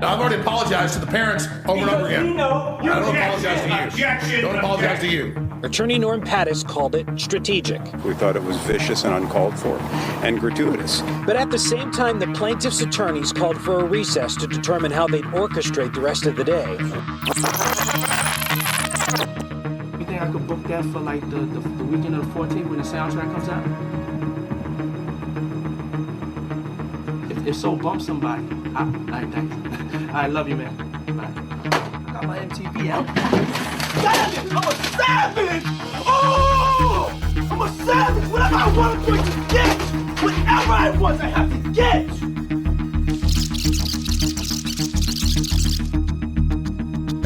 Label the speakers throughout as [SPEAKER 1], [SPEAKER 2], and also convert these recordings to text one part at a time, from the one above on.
[SPEAKER 1] Now, I've already apologized to the parents over and over again. I don't apologize to you. Don't apologize to you.
[SPEAKER 2] Attorney Norm Pattis called it strategic.
[SPEAKER 3] We thought it was vicious and uncalled for and gratuitous.
[SPEAKER 2] But at the same time, the plaintiff's attorneys called for a recess to determine how they'd orchestrate the rest of the day.
[SPEAKER 4] You think I could book that for like the weekend of the 14th when the soundtrack comes out? If so, bump somebody. All right, thanks. I love you, man. Bye. I got my MTV out. Savage! I'm a savage! Oh! I'm a savage! Whatever I want, I'm going to get! Whatever I want, I have to get!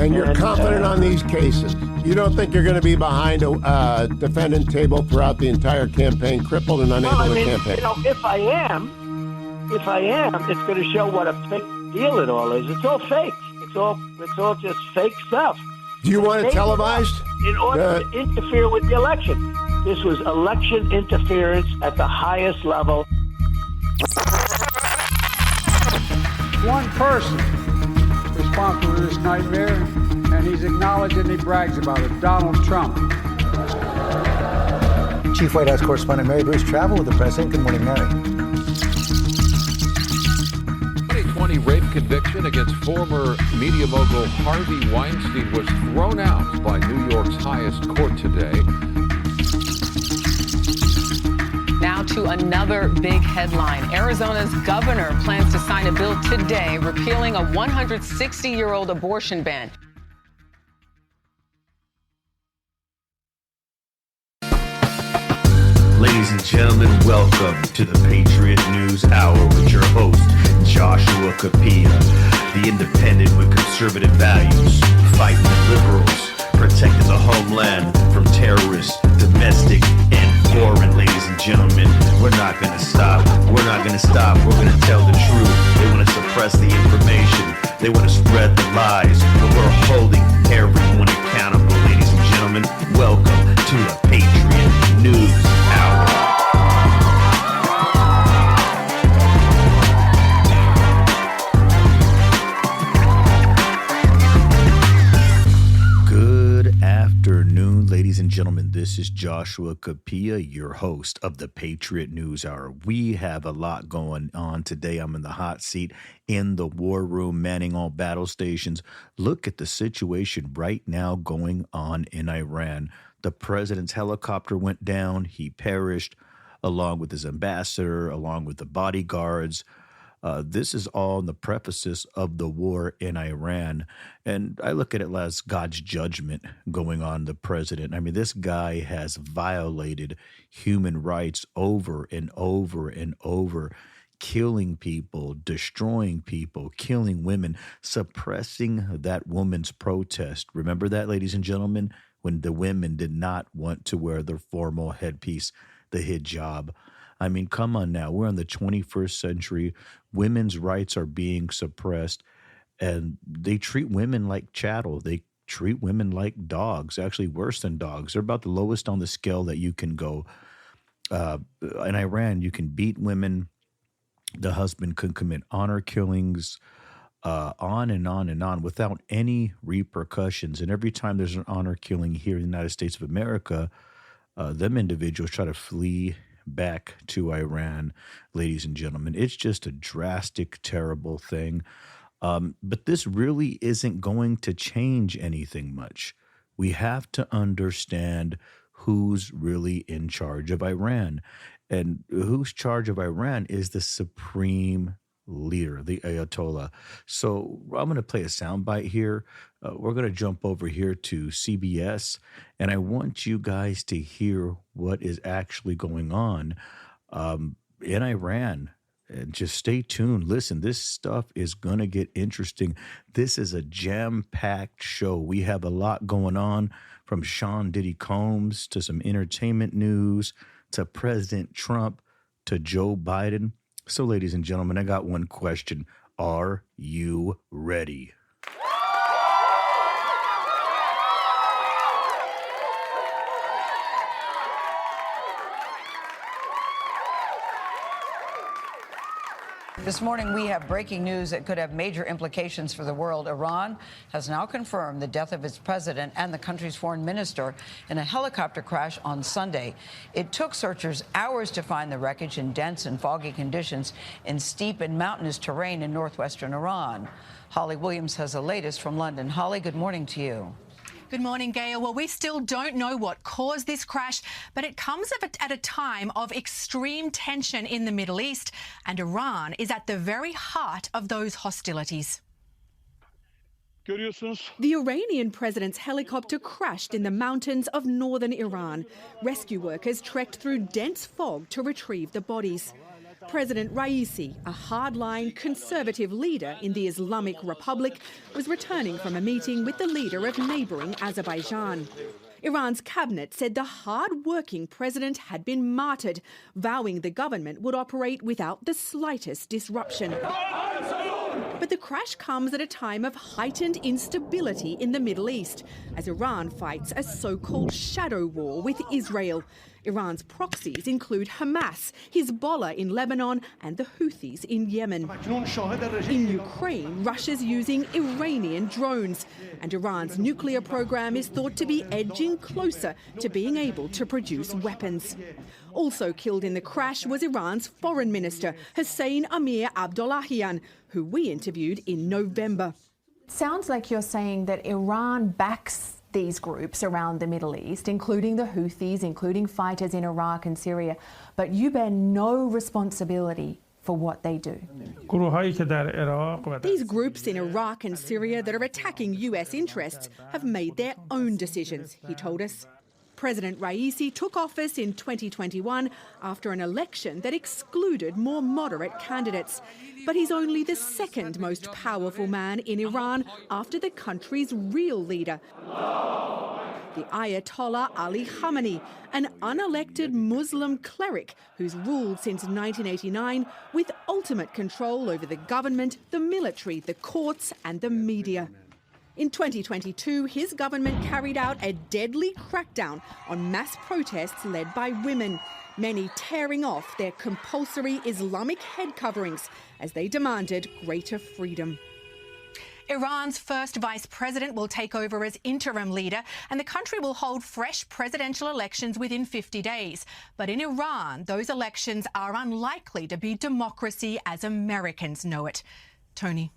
[SPEAKER 5] And you're confident on these cases. You don't think you're going to be behind a defendant table throughout the entire campaign, crippled and unable to campaign?
[SPEAKER 6] You know, if I am, it's going to show what a fake deal it all is. It's all fake. It's all just fake stuff.
[SPEAKER 5] Do you want it televised?
[SPEAKER 6] In order to interfere with the election. This was election interference at the highest level.
[SPEAKER 7] One person responsible for this nightmare, and he's acknowledged and he brags about it, Donald Trump.
[SPEAKER 8] Chief White House correspondent Mary Bruce traveled with the president. Good morning, Mary.
[SPEAKER 9] 2020 rape conviction against former media mogul Harvey Weinstein was thrown out by New York's highest court today.
[SPEAKER 10] Now to another big headline. Arizona's governor plans to sign a bill today repealing a 160-year-old abortion ban.
[SPEAKER 11] Ladies and gentlemen, welcome to the Patriot News Hour with your host, Joshua Capilla, the independent with conservative values, fighting the liberals, protecting the homeland from terrorists, domestic and foreign. Ladies and gentlemen, we're not going to stop. We're not going to stop. We're going to tell the truth. They want to suppress the information. They want to spread the lies. But we're holding everyone accountable. Ladies and gentlemen, welcome to the Patriot News Hour. Afternoon, ladies and gentlemen. This is Joshua Capilla, your host of the Patriot News Hour. We have a lot going on today. I'm in the hot seat in the war room, manning all battle stations. Look at the situation right now going on in Iran. The president's helicopter went down. He perished along with his ambassador, along with the bodyguards. This is all in the prefaces of the war in Iran. And I look at it as God's judgment going on the president. I mean, this guy has violated human rights over and over and over, killing people, destroying people, killing women, suppressing that woman's protest. Remember that, ladies and gentlemen, when the women did not want to wear their formal headpiece, the hijab. I mean, come on now. We're in the 21st century. Women's rights are being suppressed, and they treat women like chattel. They treat women like dogs, actually worse than dogs. They're about the lowest on the scale that you can go. In Iran, you can beat women. The husband can commit honor killings, on and on and on without any repercussions. And every time there's an honor killing here in the United States of America, them individuals try to flee back to Iran, ladies and gentlemen. It's just a drastic, terrible thing. But this really isn't going to change anything much. We have to understand who's really in charge of Iran. And who's charge of Iran is the supreme leader, the Ayatollah. So I'm going to play a soundbite here. We're going to jump over here to CBS, and I want you guys to hear what is actually going on in Iran. And just stay tuned. Listen, this stuff is going to get interesting. This is a jam-packed show. We have a lot going on, from Sean Diddy Combs to some entertainment news to President Trump to Joe Biden. So, ladies and gentlemen, I got one question. Are you ready?
[SPEAKER 12] This morning, we have breaking news that could have major implications for the world. Iran has now confirmed the death of its president and the country's foreign minister in a helicopter crash on Sunday. It took searchers hours to find the wreckage in dense and foggy conditions in steep and mountainous terrain in northwestern Iran. Holly Williams has the latest from London. Holly, good morning to you.
[SPEAKER 13] Good morning, Gail. Well, we still don't know what caused this crash, but it comes at a time of extreme tension in the Middle East, and Iran is at the very heart of those hostilities.
[SPEAKER 14] The Iranian president's helicopter crashed in the mountains of northern Iran. Rescue workers trekked through dense fog to retrieve the bodies. President Raisi, a hardline conservative leader in the Islamic Republic, was returning from a meeting with the leader of neighbouring Azerbaijan. Iran's cabinet said the hard-working president had been martyred, vowing the government would operate without the slightest disruption. But the crash comes at a time of heightened instability in the Middle East, as Iran fights a so-called shadow war with Israel. Iran's proxies include Hamas, Hezbollah in Lebanon, and the Houthis in Yemen. In Ukraine, Russia's using Iranian drones, and Iran's nuclear program is thought to be edging closer to being able to produce weapons. Also killed in the crash was Iran's foreign minister, Hossein Amir Abdollahian, who we interviewed in November.
[SPEAKER 15] Sounds like you're saying that Iran backs these groups around the Middle East, including the Houthis, including fighters in Iraq and Syria, but you bear no responsibility for what they do.
[SPEAKER 14] These groups in Iraq and Syria that are attacking US interests have made their own decisions, he told us. President Raisi took office in 2021 after an election that excluded more moderate candidates. But he's only the second most powerful man in Iran after the country's real leader, the Ayatollah Ali Khamenei, an unelected Muslim cleric who's ruled since 1989 with ultimate control over the government, the military, the courts and the media. In 2022, his government carried out a deadly crackdown on mass protests led by women, many tearing off their compulsory Islamic head coverings as they demanded greater freedom.
[SPEAKER 13] Iran's first vice president will take over as interim leader, and the country will hold fresh presidential elections within 50 days. But in Iran, those elections are unlikely to be democracy as Americans know it. Tony.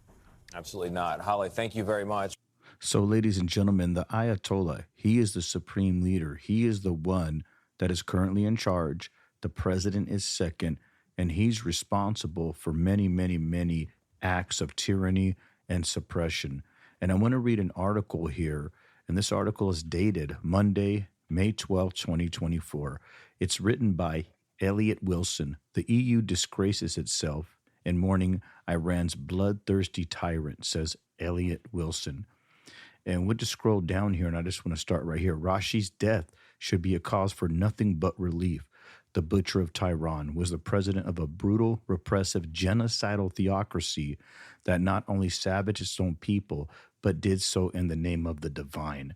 [SPEAKER 16] Absolutely not. Holly, thank you very much.
[SPEAKER 11] So, ladies and gentlemen, the Ayatollah, he is the supreme leader. He is the one that is currently in charge. The president is second, and he's responsible for many, many, many acts of tyranny and suppression. And I want to read an article here, and this article is dated Monday, May 12, 2024. It's written by Elliot Wilson. The EU disgraces itself in mourning Iran's bloodthirsty tyrant, says Elliot Wilson. And we'll just scroll down here, and I just want to start right here. Rashi's death should be a cause for nothing but relief. The butcher of Tehran was the president of a brutal, repressive, genocidal theocracy that not only savaged its own people, but did so in the name of the divine.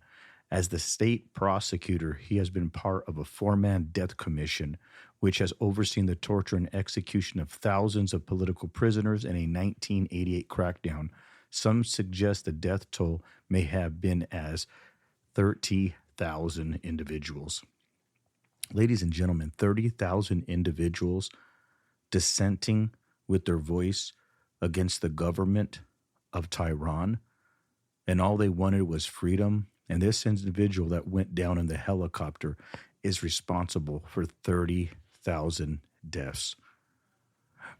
[SPEAKER 11] As the state prosecutor, he has been part of a four-man death commission, which has overseen the torture and execution of thousands of political prisoners in a 1988 crackdown. Some suggest the death toll may have been as 30,000 individuals. Ladies and gentlemen, 30,000 individuals dissenting with their voice against the government of Tehran, and all they wanted was freedom. And this individual that went down in the helicopter is responsible for 30,000 deaths.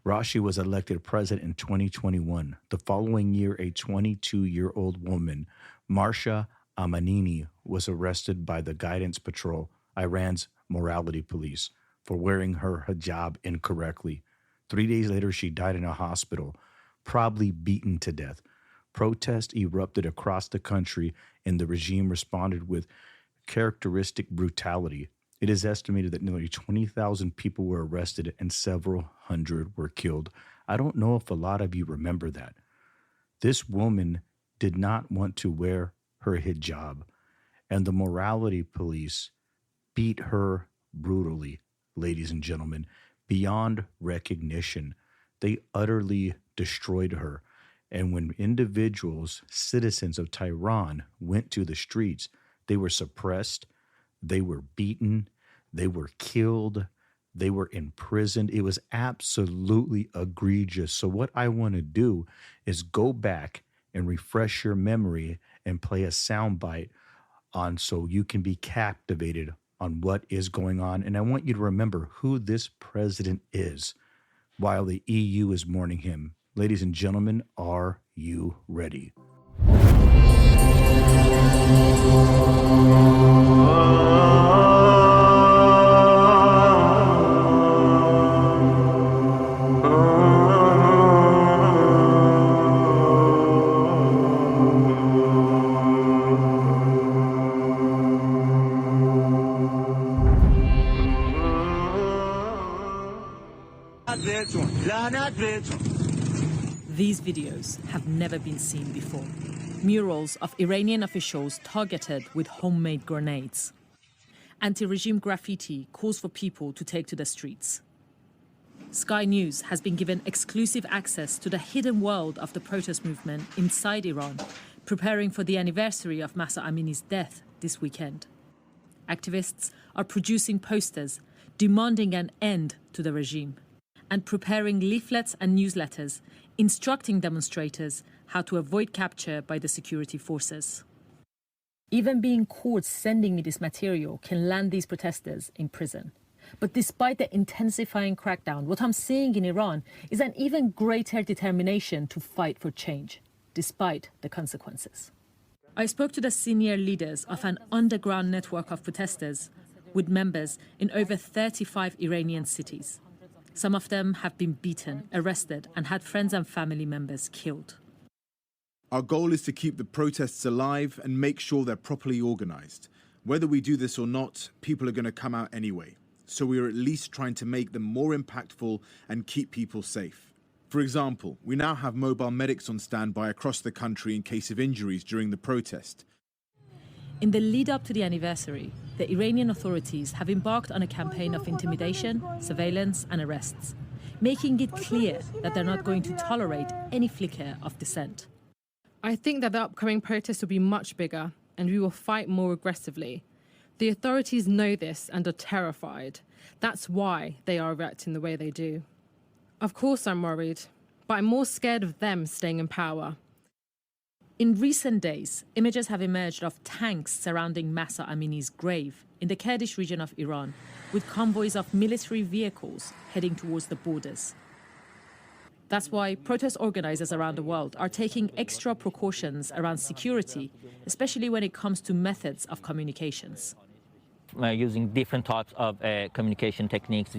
[SPEAKER 11] Rashi was elected president in 2021. The following year, a 22-year-old woman, Marsha Amanini, was arrested by the Guidance Patrol, Iran's morality police, for wearing her hijab incorrectly. 3 days later, she died in a hospital, probably beaten to death. Protests erupted across the country, and the regime responded with characteristic brutality. It is estimated that nearly 20,000 people were arrested and several hundred were killed. I don't know if a lot of you remember that. This woman did not want to wear her hijab, and the morality police beat her brutally, ladies and gentlemen, beyond recognition. They utterly destroyed her. And when individuals, citizens of Tehran, went to the streets, they were suppressed, they were beaten, they were killed, they were imprisoned. It was absolutely egregious. So what I want to do is go back and refresh your memory and play a soundbite on so you can be captivated on what is going on. And I want you to remember who this president is while the EU is mourning him. Ladies and gentlemen, are you ready?
[SPEAKER 17] These videos have never been seen before. Murals of Iranian officials targeted with homemade grenades. Anti-regime graffiti calls for people to take to the streets. Sky News has been given exclusive access to the hidden world of the protest movement inside Iran, preparing for the anniversary of Marsha Amini's death this weekend. Activists are producing posters demanding an end to the regime and preparing leaflets and newsletters instructing demonstrators how to avoid capture by the security forces. Even being caught sending me this material can land these protesters in prison. But despite the intensifying crackdown, what I'm seeing in Iran is an even greater determination to fight for change, despite the consequences. I spoke to the senior leaders of an underground network of protesters with members in over 35 Iranian cities. Some of them have been beaten, arrested, and had friends and family members killed.
[SPEAKER 18] Our goal is to keep the protests alive and make sure they're properly organized. Whether we do this or not, people are going to come out anyway. So we are at least trying to make them more impactful and keep people safe. For example, we now have mobile medics on standby across the country in case of injuries during the protest.
[SPEAKER 17] In the lead up to the anniversary, the Iranian authorities have embarked on a campaign of intimidation, surveillance, and arrests, making it clear that they're not going to tolerate any flicker of dissent.
[SPEAKER 19] I think that the upcoming protests will be much bigger, and we will fight more aggressively. The authorities know this and are terrified. That's why they are reacting the way they do. Of course I'm worried, but I'm more scared of them staying in power.
[SPEAKER 17] In recent days, images have emerged of tanks surrounding Marsha Amini's grave in the Kurdish region of Iran, with convoys of military vehicles heading towards the borders. That's why protest organizers around the world are taking extra precautions around security, especially when it comes to methods of communications.
[SPEAKER 20] Using different types of communication techniques,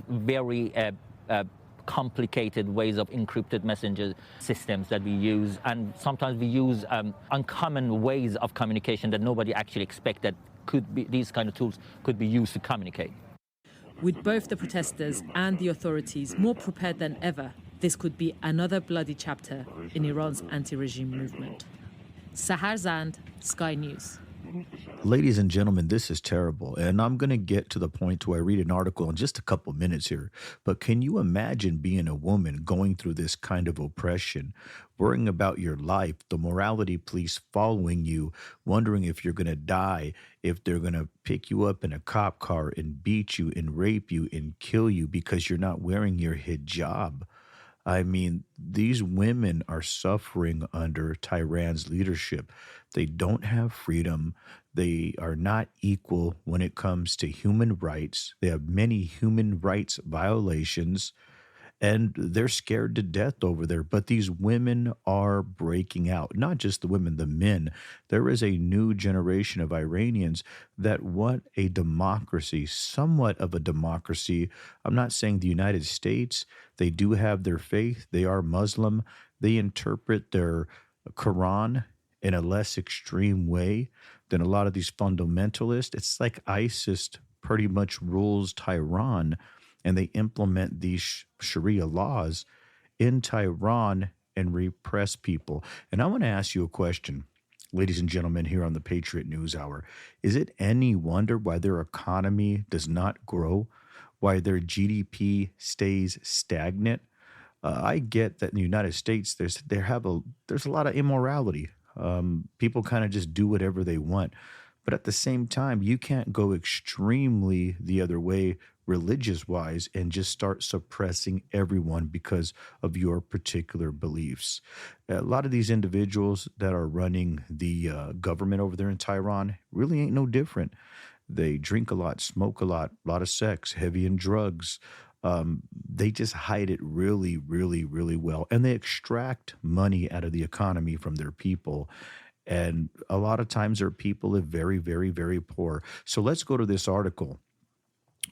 [SPEAKER 20] very complicated ways of encrypted messenger systems that we use, and sometimes we use uncommon ways of communication that nobody actually expected could be, these kind of tools could be used to communicate.
[SPEAKER 17] With both the protesters and the authorities more prepared than ever, this could be another bloody chapter in Iran's anti-regime movement. Sahar Zand, Sky News.
[SPEAKER 11] Ladies and gentlemen, this is terrible. And I'm going to get to the point where I read an article in just a couple minutes here. But can you imagine being a woman going through this kind of oppression, worrying about your life, the morality police following you, wondering if you're going to die, if they're going to pick you up in a cop car and beat you and rape you and kill you because you're not wearing your hijab? I mean, these women are suffering under Tehran's leadership. They don't have freedom. They are not equal when it comes to human rights. They have many human rights violations, and they're scared to death over there. But these women are breaking out, not just the women, the men. There is a new generation of Iranians that want a democracy, somewhat of a democracy. I'm not saying the United States. They do have their faith. They are Muslim. They interpret their Quran in a less extreme way than a lot of these fundamentalists. It's like ISIS pretty much rules Tehran, and they implement these Sharia laws in Tehran and repress people. And I want to ask you a question, ladies and gentlemen, here on the Patriot News Hour. Is it any wonder why their economy does not grow, why their GDP stays stagnant? I get that in the United States, there's a lot of immorality. People kind of just do whatever they want. But at the same time, you can't go extremely the other way religious-wise and just start suppressing everyone because of your particular beliefs. A lot of these individuals that are running the government over there in Tehran really ain't no different. They drink a lot, smoke a lot of sex, heavy in drugs. They just hide it really, really, really well. And they extract money out of the economy from their people. And a lot of times their people live very, very, very poor. So let's go to this article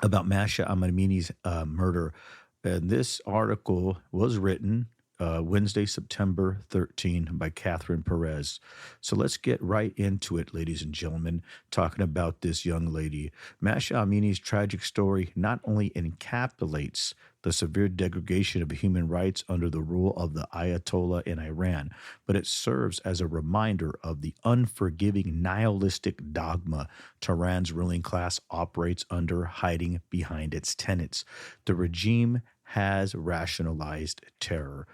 [SPEAKER 11] about Marsha Amanini's murder. And this article was written Wednesday, September 13 by Catherine Perez. So let's get right into it, ladies and gentlemen, talking about this young lady. Marsha Amanini's tragic story not only encapsulates the severe degradation of human rights under the rule of the Ayatollah in Iran, but it serves as a reminder of the unforgiving nihilistic dogma Tehran's ruling class operates under, hiding behind its tenets. The regime has rationalized terror.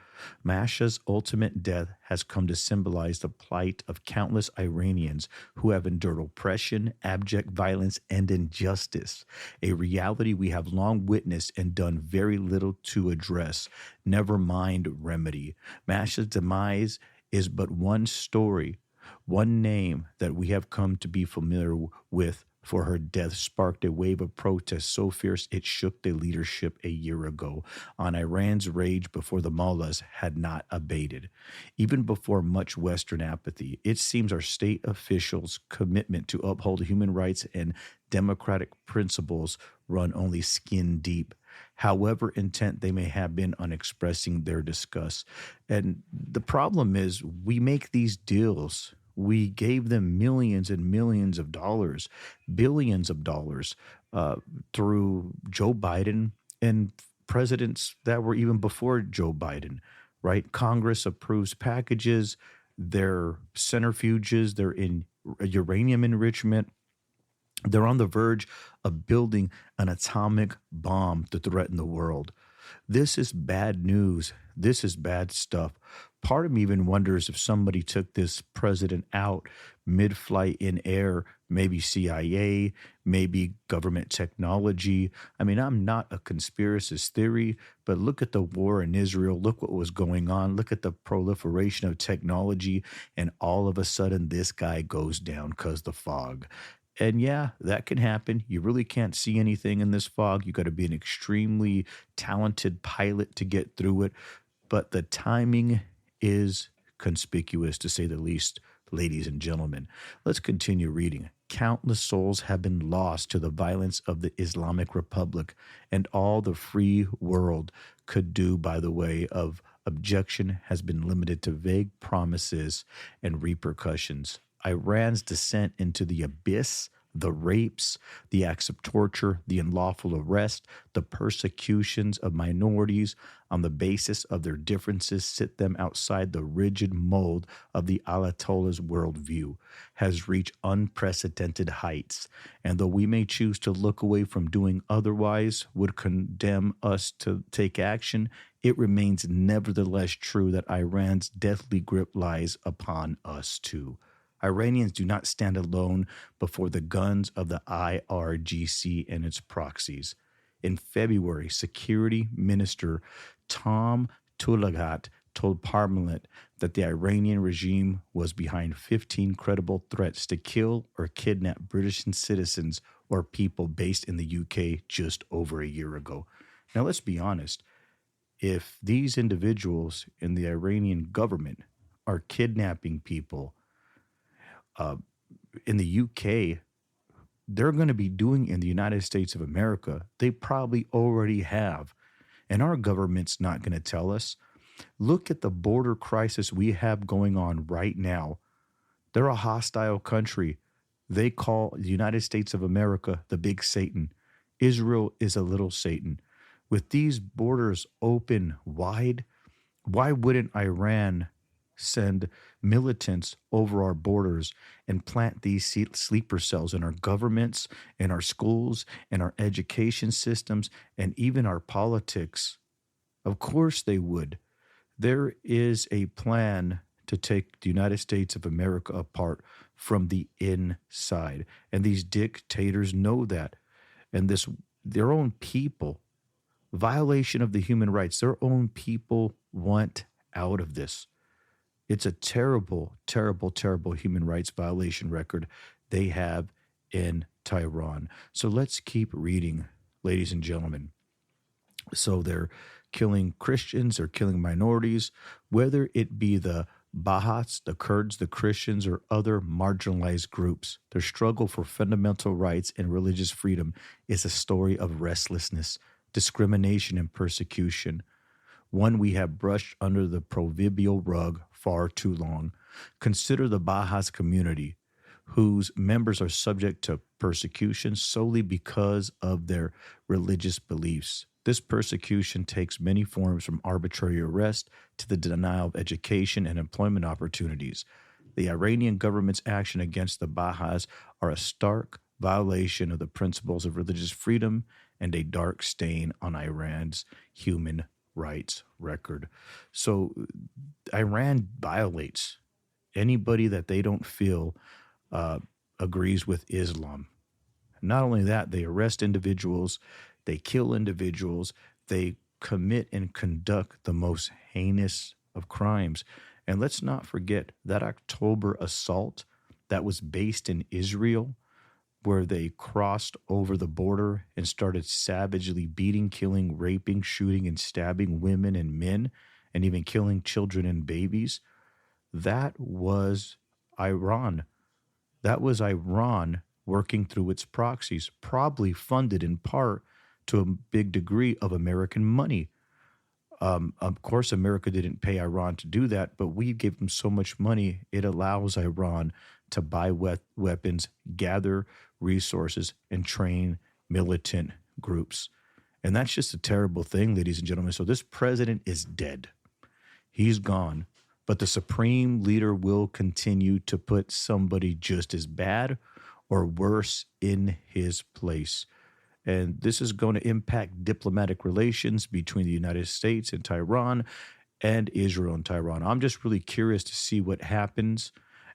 [SPEAKER 11] Marsha's ultimate death has come to symbolize the plight of countless Iranians who have endured oppression, abject violence, and injustice, a reality we have long witnessed and done very little to address, never mind remedy. Marsha's demise is but one story, one name that we have come to be familiar with, for her death sparked a wave of protest so fierce it shook the leadership a year ago, on Iran's rage before the mullahs had not abated. Even before much Western apathy, it seems our state officials' commitment to uphold human rights and democratic principles run only skin deep, however intent they may have been on expressing their disgust. And the problem is, we make these deals. We gave them millions and millions of dollars, billions of dollars through Joe Biden and presidents that were even before Joe Biden, right? Congress approves packages, they're centrifuges, they're in uranium enrichment. They're on the verge of building an atomic bomb to threaten the world. This is bad news. This is bad stuff. Part of me even wonders if somebody took this president out mid-flight in air, maybe CIA, maybe government technology. I mean, I'm not a conspiracist theory, but look at the war in Israel. Look what was going on. Look at the proliferation of technology. And all of a sudden, this guy goes down because the fog. And yeah, that can happen. You really can't see anything in this fog. You got to be an extremely talented pilot to get through it. But the timing is conspicuous, to say the least, ladies and gentlemen. Let's continue reading. Countless souls have been lost to the violence of the Islamic Republic, and all the free world could do by the way of objection has been limited to vague promises and repercussions. Iran's descent into the abyss, the rapes, the acts of torture, the unlawful arrest, the persecutions of minorities on the basis of their differences sit them outside the rigid mold of the Ayatollah's worldview, has reached unprecedented heights. And though we may choose to look away from doing otherwise, would condemn us to take action, it remains nevertheless true that Iran's deathly grip lies upon us too. Iranians do not stand alone before the guns of the IRGC and its proxies. In February, Security Minister Tom Tulagat told Parliament that the Iranian regime was behind 15 credible threats to kill or kidnap British citizens or people based in the UK just over a year ago. Now, let's be honest. If these individuals in the Iranian government are kidnapping people, in the UK, they're going to be doing in the United States of America, they probably already have. And our government's not going to tell us. Look at the border crisis we have going on right now. They're a hostile country. They call the United States of America the big Satan. Israel is a little Satan. With these borders open wide, why wouldn't Iran send militants over our borders and plant these sleeper cells in our governments, in our schools, in our education systems, and even our politics? Of course they would. There is a plan to take the United States of America apart from the inside. And these dictators know that. And their own people, violation of the human rights, their own people want out of this. It's a terrible, terrible, terrible human rights violation record they have in Tehran. So let's keep reading, ladies and gentlemen. So they're killing Christians, they're killing minorities, whether it be the Bahats, the Kurds, the Christians, or other marginalized groups. Their struggle for fundamental rights and religious freedom is a story of restlessness, discrimination, and persecution, one we have brushed under the proverbial rug far too long. Consider the Bahats community, whose members are subject to persecution solely because of their religious beliefs. This persecution takes many forms, from arbitrary arrest to the denial of education and employment opportunities. The Iranian government's action against the Baha'is are a stark violation of the principles of religious freedom and a dark stain on Iran's human rights record. So Iran violates anybody that they don't feel agrees with Islam. Not only that, they arrest individuals, they kill individuals, they commit and conduct the most heinous of crimes. And let's not forget that October assault that was based in Israel, where they crossed over the border and started savagely beating, killing, raping, shooting, and stabbing women and men, and even killing children and babies. That was Iran. That was Iran working through its proxies, probably funded in part to a big degree of American money. Of course, America didn't pay Iran to do that, but we gave them so much money, it allows Iran to buy weapons, gather resources, and train militant groups. And that's just a terrible thing, ladies and gentlemen. So this president is dead. He's gone. But the supreme leader will continue to put somebody just as bad or worse in his place. And this is going to impact diplomatic relations between the United States and Tehran and Israel and Tehran. I'm just really curious to see what happens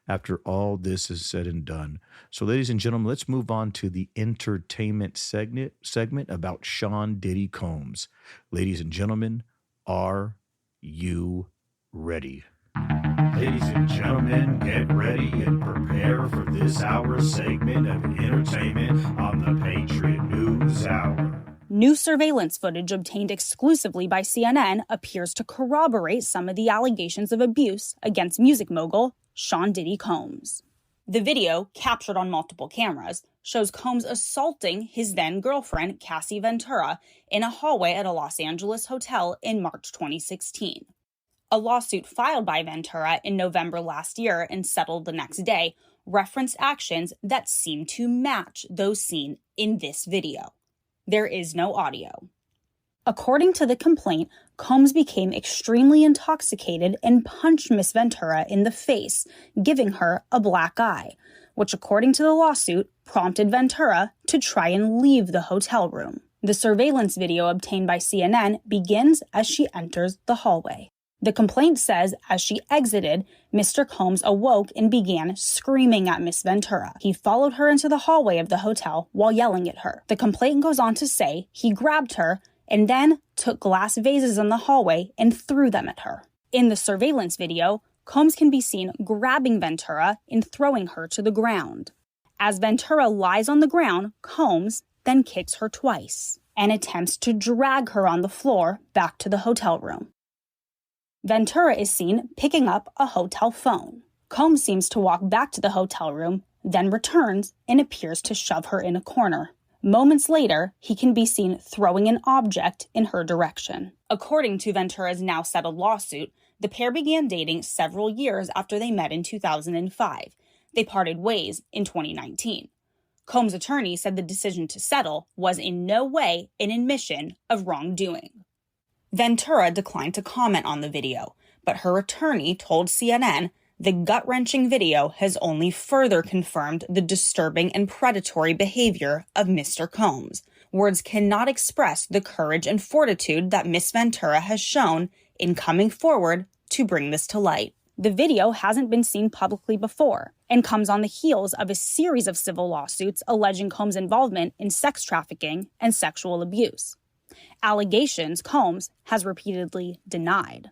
[SPEAKER 11] after all this is said and done. So, ladies and gentlemen, let's move on to the entertainment segment about Sean Diddy Combs. Ladies and gentlemen, are you ready? Ladies and gentlemen, get ready and prepare for this hour's segment of entertainment on the Patriot News Hour.
[SPEAKER 21] New surveillance footage obtained exclusively by CNN appears to corroborate some of the allegations of abuse against music mogul Sean Diddy Combs. The video, captured on multiple cameras, shows Combs assaulting his then-girlfriend, Cassie Ventura, in a hallway at a Los Angeles hotel in March 2016. A lawsuit filed by Ventura in November last year and settled the next day referenced actions that seem to match those seen in this video. There is no audio. According to the complaint, Combs became extremely intoxicated and punched Miss Ventura in the face, giving her a black eye, which, according to the lawsuit, prompted Ventura to try and leave the hotel room. The surveillance video obtained by CNN begins as she enters the hallway. The complaint says as she exited, Mr. Combs awoke and began screaming at Miss Ventura. He followed her into the hallway of the hotel while yelling at her. The complaint goes on to say he grabbed her and then took glass vases in the hallway and threw them at her. In the surveillance video, Combs can be seen grabbing Ventura and throwing her to the ground. As Ventura lies on the ground, Combs then kicks her twice and attempts to drag her on the floor back to the hotel room. Ventura is seen picking up a hotel phone. Combs seems to walk back to the hotel room, then returns and appears to shove her in a corner. Moments later, he can be seen throwing an object in her direction. According to Ventura's now settled lawsuit, the pair began dating several years after they met in 2005. They parted ways in 2019. Combs' attorney said the decision to settle was in no way an admission of wrongdoing. Ventura declined to comment on the video, but her attorney told CNN the gut-wrenching video has only further confirmed the disturbing and predatory behavior of Mr. Combs, words cannot express the courage and fortitude that Miss Ventura has shown in coming forward to bring this to light. The video hasn't been seen publicly before and comes on the heels of a series of civil lawsuits alleging Combs' involvement in sex trafficking and sexual abuse. Allegations Combs has repeatedly denied.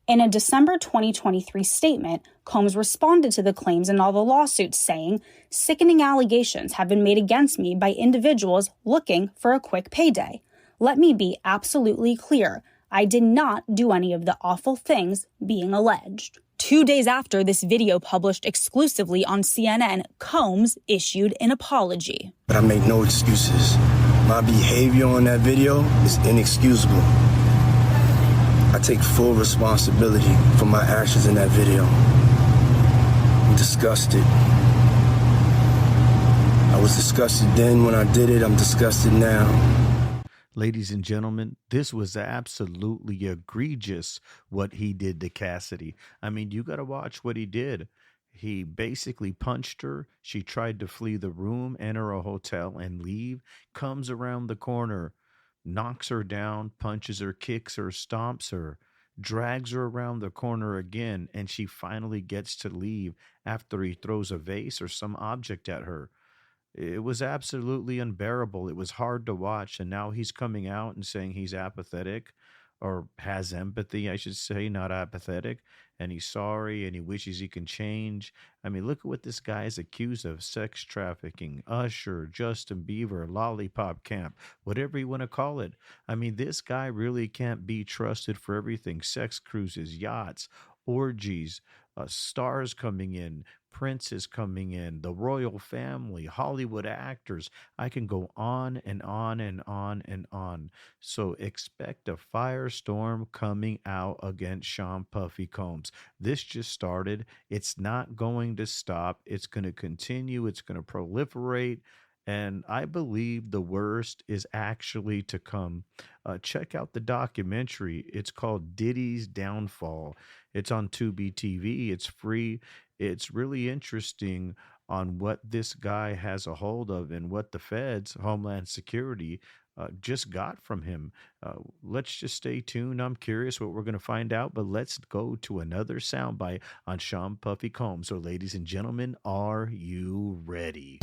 [SPEAKER 21] In a December 2023 statement, Combs responded to the claims in all the lawsuits, saying, "Sickening allegations have been made against me by individuals looking for a quick payday. Let me be absolutely clear. I did not do any of the awful things being alleged." 2 days after this video published exclusively on CNN, Combs issued an apology.
[SPEAKER 1] But I make no excuses. My behavior on that video is inexcusable. I take full responsibility for my actions in that video. I'm disgusted. I was disgusted then when I did it. I'm disgusted now.
[SPEAKER 11] Ladies and gentlemen, this was absolutely egregious what he did to Cassidy. I mean, you got to watch what he did. He basically punched her. She tried to flee the room, enter a hotel, and leave. Comes around the corner, knocks her down, punches her, kicks her, stomps her, drags her around the corner again, and she finally gets to leave after he throws a vase or some object at her. It was absolutely unbearable. It was hard to watch, and now he's coming out and saying he's apathetic, or has empathy, I should say, not apathetic, and he's sorry, and he wishes he can change. I mean, look at what this guy is accused of: sex trafficking, Usher, Justin Bieber, Lollipop Camp, whatever you want to call it. I mean, this guy really can't be trusted for everything: sex cruises, yachts, orgies, stars coming in, princes coming in, the royal family, Hollywood actors. I can go on and on and on and on. So expect a firestorm coming out against Sean Puffy Combs. This just started. It's not going to stop. It's going to continue. It's going to proliferate. And I believe the worst is actually to come. Check out the documentary. It's called Diddy's Downfall. It's on Tubi TV. It's free. It's really interesting on what this guy has a hold of and what the feds, Homeland Security, just got from him. Let's just stay tuned. I'm curious what we're going to find out, but let's go to another soundbite on Sean Puffy Combs. So, ladies and gentlemen, are you ready?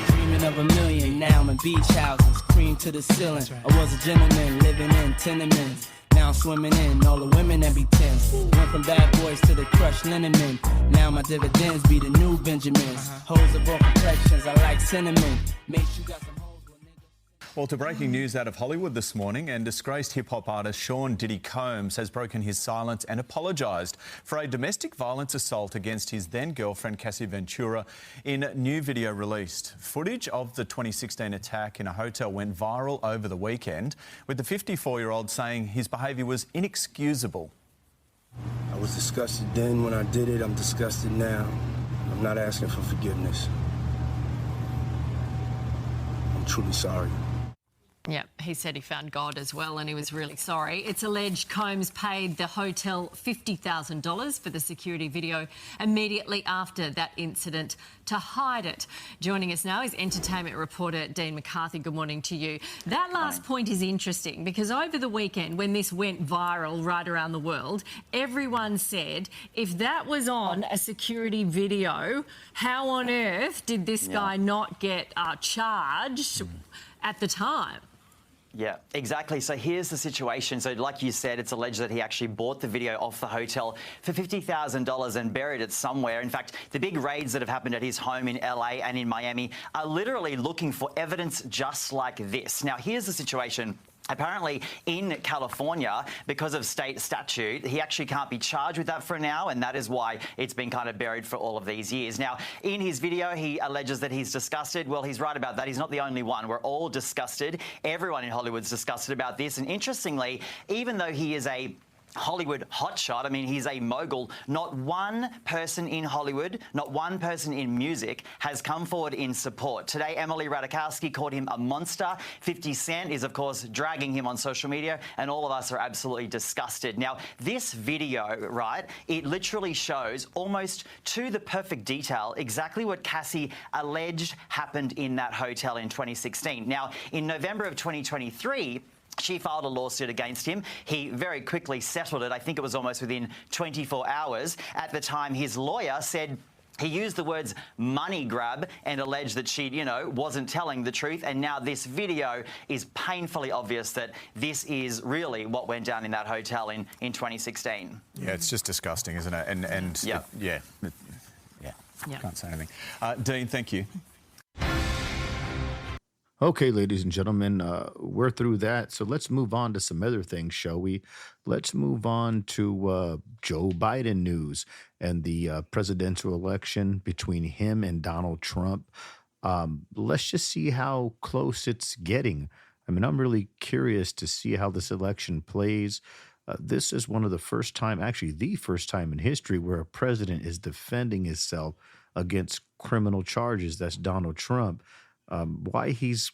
[SPEAKER 22] Dreaming of a million, now I'm in beach houses, cream to the ceiling. I was a gentleman living in tenements. Now I'm swimming in all the women that be tense. Went from bad boys to the crushed linen men. Now my dividends be the new Benjamins. Hoes of all complexions, I like cinnamon. Make sure you got some.
[SPEAKER 23] Well, to breaking news out of Hollywood this morning, and disgraced hip-hop artist Sean Diddy Combs has broken his silence and apologised for a domestic violence assault against his then-girlfriend Cassie Ventura in new video released. Footage of the 2016 attack in a hotel went viral over the weekend, with the 54-year-old saying his behaviour was inexcusable.
[SPEAKER 1] I was disgusted then when I did it. I'm disgusted now. I'm not asking for forgiveness. I'm truly sorry.
[SPEAKER 24] Yeah, he said he found God as well and he was really sorry. It's alleged Combs paid the hotel $50,000 for the security video immediately after that incident to hide it. Joining us now is entertainment reporter Dean McCarthy. Good morning to you. That last point is interesting because over the weekend when this went viral right around the world, everyone said if that was on a security video, how on earth did this guy not get charged at the time?
[SPEAKER 25] Yeah, exactly. So here's the situation. So like you said, it's alleged that he actually bought the video off the hotel for $50,000 and buried it somewhere. In fact, the big raids that have happened at his home in LA and in Miami are literally looking for evidence just like this. Now, here's the situation. Apparently, in California, because of state statute, he actually can't be charged with that for now, and that is why it's been kind of buried for all of these years. Now, in his video, he alleges that he's disgusted. Well, he's right about that. He's not the only one. We're all disgusted. Everyone in Hollywood's disgusted about this. And interestingly, even though he is a Hollywood hotshot. I mean, he's a mogul. Not one person in Hollywood, not one person in music has come forward in support. Today, Emily Ratajkowski called him a monster. 50 Cent is, of course, dragging him on social media, and all of us are absolutely disgusted. Now, this video, right, it literally shows almost to the perfect detail exactly what Cassie alleged happened in that hotel in 2016. Now, in November of 2023, she filed a lawsuit against him. He very quickly settled it. I think it was almost within 24 hours. At the time, his lawyer said he used the words money grab and alleged that she, wasn't telling the truth. And now this video is painfully obvious that this is really what went down in that hotel in 2016.
[SPEAKER 23] Yeah, it's just disgusting, isn't it? And
[SPEAKER 25] yeah.
[SPEAKER 23] Can't say anything. Dean, thank you.
[SPEAKER 11] Okay, ladies and gentlemen, we're through that. So let's move on to some other things, shall we? Let's move on to Joe Biden news and the presidential election between him and Donald Trump. Let's just see how close it's getting. I mean, I'm really curious to see how this election plays. This is one of the first time, actually the first time in history, where a president is defending himself against criminal charges. That's Donald Trump. Why he's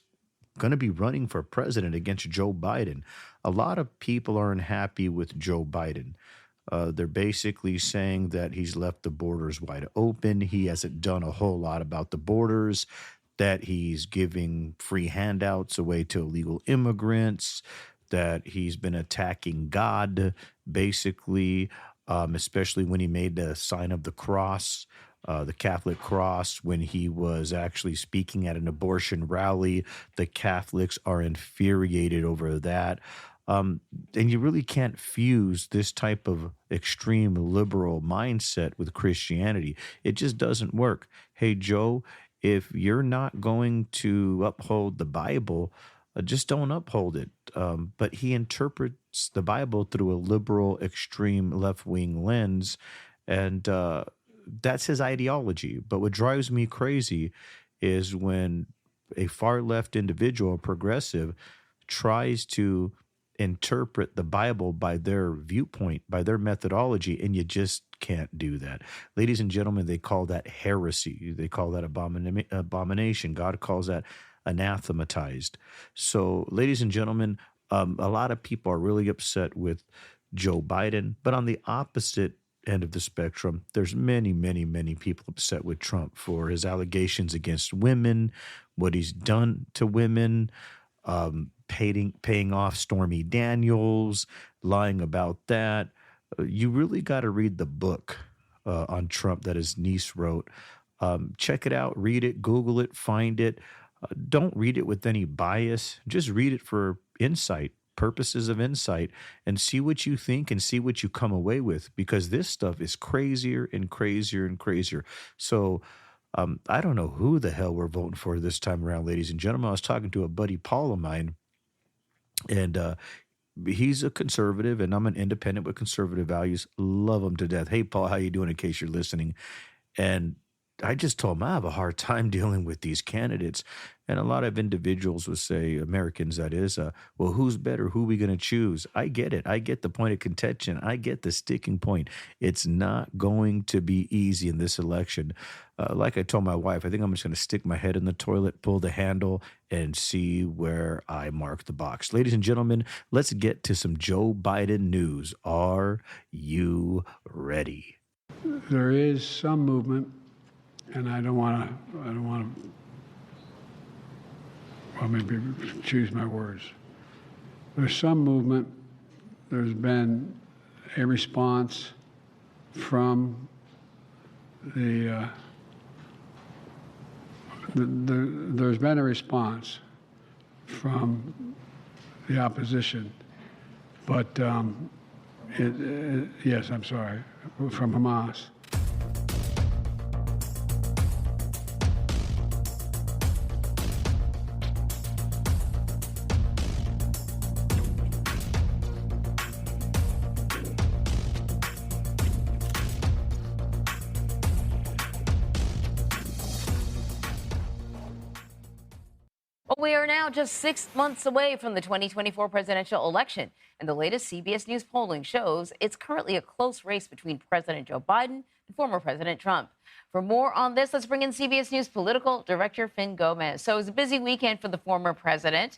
[SPEAKER 11] going to be running for president against Joe Biden. A lot of people aren't happy with Joe Biden. They're basically saying that he's left the borders wide open. He hasn't done a whole lot about the borders, that he's giving free handouts away to illegal immigrants, that he's been attacking God, basically, especially when he made the sign of the cross, the Catholic cross, when he was actually speaking at an abortion rally. The Catholics are infuriated over that. And you really can't fuse this type of extreme liberal mindset with Christianity. It just doesn't work. Hey, Joe, if you're not going to uphold the Bible, just don't uphold it. But he interprets the Bible through a liberal, extreme left-wing lens, and that's his ideology. But what drives me crazy is when a far-left individual, a progressive, tries to interpret the Bible by their viewpoint, by their methodology, and you just can't do that. Ladies and gentlemen, they call that heresy. They call that abomination. God calls that anathematized. So, ladies and gentlemen, a lot of people are really upset with Joe Biden, but on the opposite end of the spectrum, there's many, many, many people upset with Trump for his allegations against women, what he's done to women, paying off Stormy Daniels, lying about that. You really got to read the book on Trump that his niece wrote. Check it out, read it, Google it, find it. Don't read it with any bias. Just read it for insight, purposes of insight, and see what you think and see what you come away with, because this stuff is crazier and crazier and crazier. So I don't know who the hell we're voting for this time around, ladies and gentlemen. I was talking to a buddy Paul of mine, and he's a conservative, and I'm an independent with conservative values. Love him to death. Hey, Paul, how you doing, in case you're listening? And I just told him I have a hard time dealing with these candidates. And a lot of individuals would say, Americans that is, well, who's better? Who are we going to choose? I get it. I get the point of contention. I get the sticking point. It's not going to be easy in this election. Like I told my wife, I think I'm just going to stick my head in the toilet, pull the handle, and see where I mark the box. Ladies and gentlemen, let's get to some Joe Biden news. Are you ready?
[SPEAKER 7] There is some movement. And I don't want to, well, maybe choose my words. There's some movement. There's been a response from there's been a response from the opposition, but yes, I'm sorry, from Hamas.
[SPEAKER 2] We are now just 6 months away from the 2024 presidential election, and the latest CBS News polling shows it's currently a close race between President Joe Biden and former President Trump. For more on this, let's bring in CBS News political director Finn Gomez. So it was a busy weekend for the former president.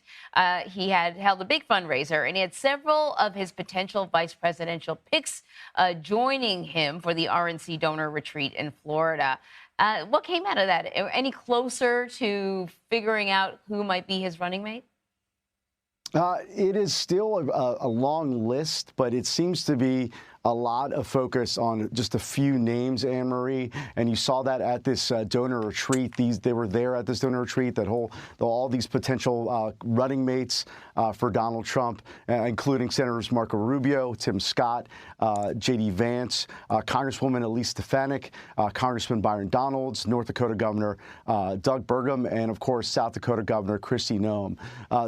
[SPEAKER 2] He had held a big fundraiser, and he had several of his potential vice presidential picks joining him for the RNC donor retreat in Florida. What came out of that? Any closer to figuring out who might be his running mate?
[SPEAKER 3] It is still a long list, but it seems to be a lot of focus on just a few names, Anne-Marie, and you saw that at this donor retreat. They were there at this donor retreat, all these potential running mates for Donald Trump, including Senators Marco Rubio, Tim Scott, J.D. Vance, Congresswoman Elise Stefanik, Congressman Byron Donalds, North Dakota Governor Doug Burgum, and, of course, South Dakota Governor Kristi Noem.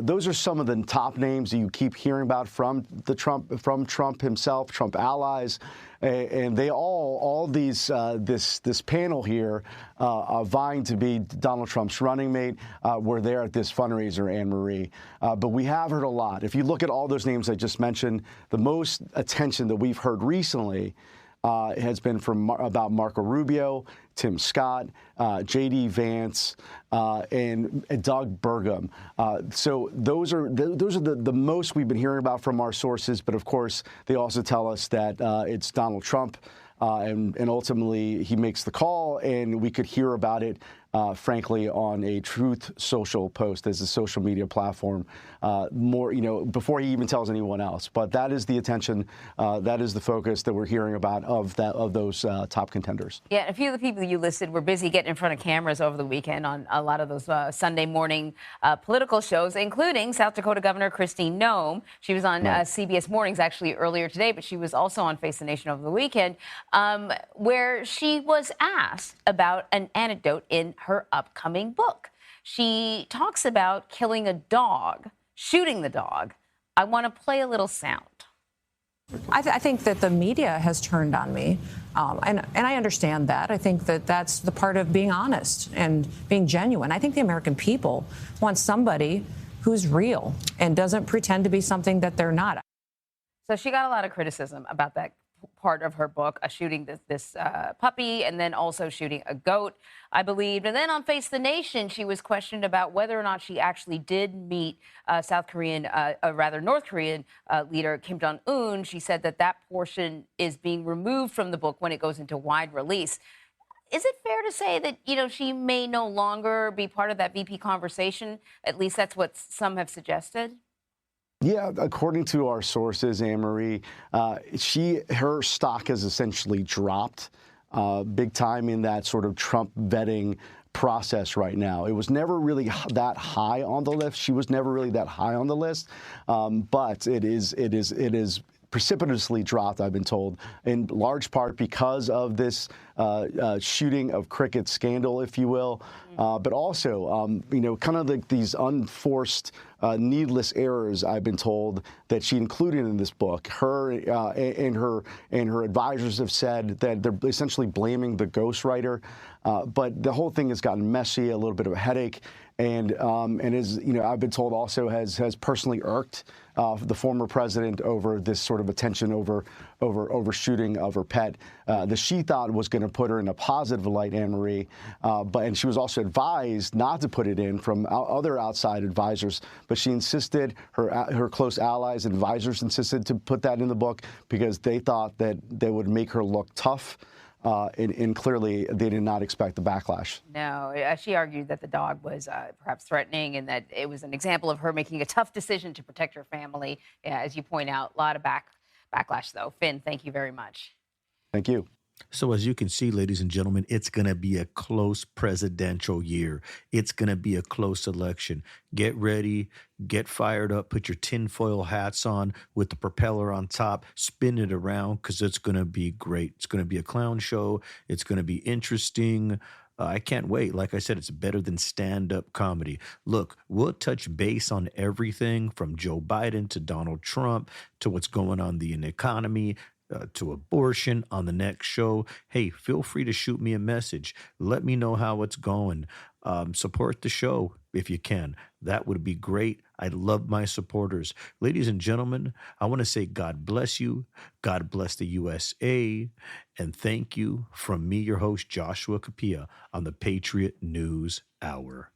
[SPEAKER 3] Those are some of the top names that you keep hearing about from Trump himself, Trump allies. And they all these this panel here vying to be Donald Trump's running mate were there at this fundraiser, Anne-Marie. But we have heard a lot. If you look at all those names I just mentioned, the most attention that we've heard recently has been about Marco Rubio, Tim Scott, J.D. Vance, and Doug Burgum. So those are the most we've been hearing about from our sources. But of course, they also tell us that it's Donald Trump, and ultimately he makes the call, and we could hear about it. Frankly, on a Truth Social post as a social media platform, before he even tells anyone else. But that is the attention, that is the focus that we're hearing about of those top contenders.
[SPEAKER 2] Yeah, a few of the people you listed were busy getting in front of cameras over the weekend on a lot of those Sunday morning political shows, including South Dakota Governor Kristi Noem. She was on CBS Mornings actually earlier today, but she was also on Face the Nation over the weekend, where she was asked about an anecdote in her upcoming book. She talks about killing a dog, shooting the dog. I want to play a little sound.
[SPEAKER 4] I think that the media has turned on me, and I understand that. I think that that's the part of being honest and being genuine. I think the American people want somebody who's real and doesn't pretend to be something that they're not.
[SPEAKER 2] So she got a lot of criticism about that part of her book, shooting this puppy and then also shooting a goat, I believe. And then on Face the Nation, she was questioned about whether or not she actually did meet North Korean leader Kim Jong-un. She said that portion is being removed from the book when it goes into wide release. Is it fair to say that, she may no longer be part of that VP conversation? At least that's what some have suggested.
[SPEAKER 3] Yeah, according to our sources, Anne-Marie, her stock has essentially dropped big time in that sort of Trump vetting process right now. It was never really that high on the list. She was never really that high on the list, but it is precipitously dropped, I've been told, in large part because of this shooting of cricket scandal, if you will, but also, kind of like these unforced, needless errors, I've been told, that she included in this book. Her and her advisors have said that they're essentially blaming the ghostwriter, but the whole thing has gotten messy, a little bit of a headache. And is, I've been told also has personally irked the former president over this sort of attention over shooting of her pet that she thought was going to put her in a positive light, Anne-Marie. And she was also advised not to put it in from other outside advisors. But she insisted, her close allies and advisors insisted to put that in the book because they thought that they would make her look tough. And clearly, they did not expect the backlash. No,
[SPEAKER 2] she argued that the dog was perhaps threatening and that it was an example of her making a tough decision to protect her family. Yeah, as you point out, a lot of backlash, though. Finn, thank you very much.
[SPEAKER 3] Thank you.
[SPEAKER 11] So as you can see, ladies and gentlemen, it's going to be a close presidential year. It's going to be a close election. Get ready, get fired up, put your tinfoil hats on with the propeller on top, spin it around because it's going to be great. It's going to be a clown show. It's going to be interesting. I can't wait. Like I said, it's better than stand-up comedy. Look, we'll touch base on everything from Joe Biden to Donald Trump to what's going on in the economy, to abortion on the next show. Hey, feel free to shoot me a message. Let me know how it's going. Support the show. if you can. That would be great. I love my supporters. Ladies and gentlemen, I want to say God bless you. God bless the USA. And thank you from me, your host, Joshua Capilla, on the Patriot News Hour.